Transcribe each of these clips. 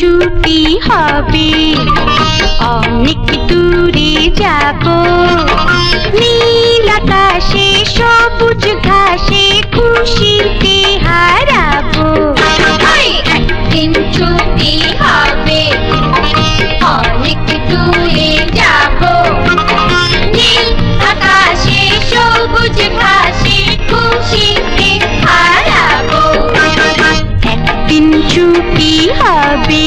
ছুটি হবে, অনেক দূরে যাব, নীল আকাশে সবুজ ঘাসে খুশিতে হারাবো। একদিন ছুটি হবে, অনেক দূরে যাব, নীল আকাশে সবুজ ঘাসে খুশিতে হারাবো। একদিন ছুটি হবে।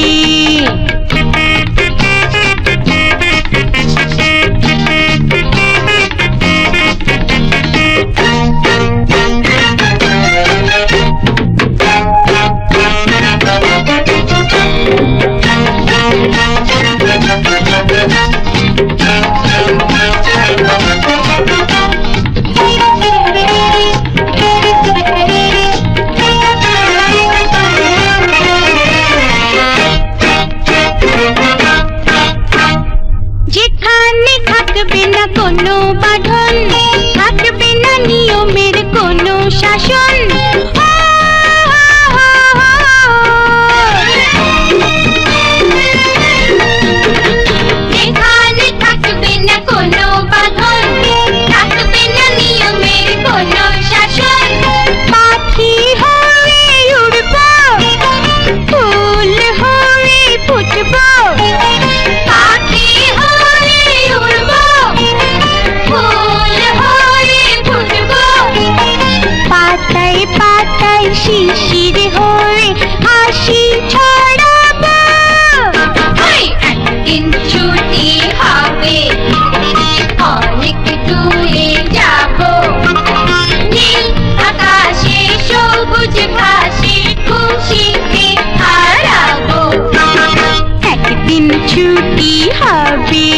যেখানে থাকবে না কোনো বাঁধন, থাকবে না নিয়মের কোনো শাসন, যেখানে থাকবে না কোনো বাঁধন, থাকবে না নিয়মের কোনো শাসন, পাখি হয়ে উড়বো, ফুল হয়ে ফুটবো, পাখি হয়ে উড়বো, ফুল হয়ে ফুটবো, পাতায় পাতায় শিশির হয়ে হাসি ছড়াবো। একদিন ছুটি হবে, অনেক দূরে যাব, নীল আকাশে সবুজ ঘাসে খুশিতে হারাবো। একদিন ছুটি হবে।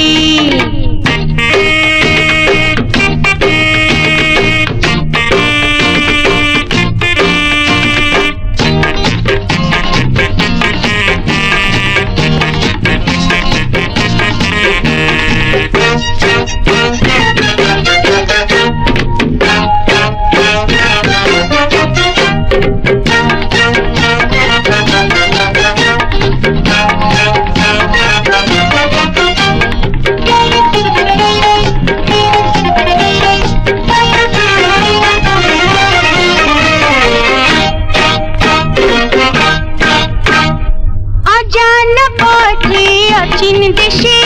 অজানা পথে অচিন দেশে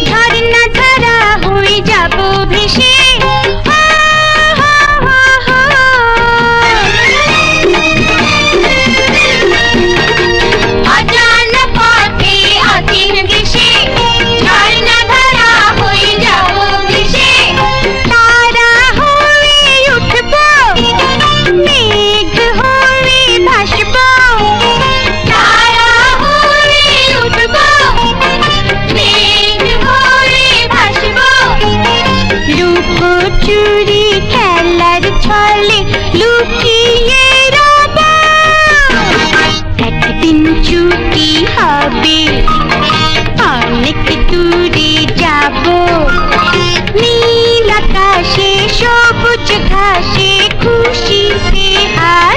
ঝর্ণা ধারা হয়ে যাব ভেসে, অজানা পথে অচিন দেশে ঝর্ণা ধারা হয়ে যাব ভেসে, তারা হয়ে উঠব, মেঘ হয়ে ভাসব, তারা হয়ে উঠব, মেঘ হয়ে ভাসব, লুকোচুরি খেলার ছলে লুকিয়ে রব। একদিন ছুটি হবে, অনেক দূরে যাব, নীল আকাশে সবুজ ঘাসে খুশিতে হারাবো।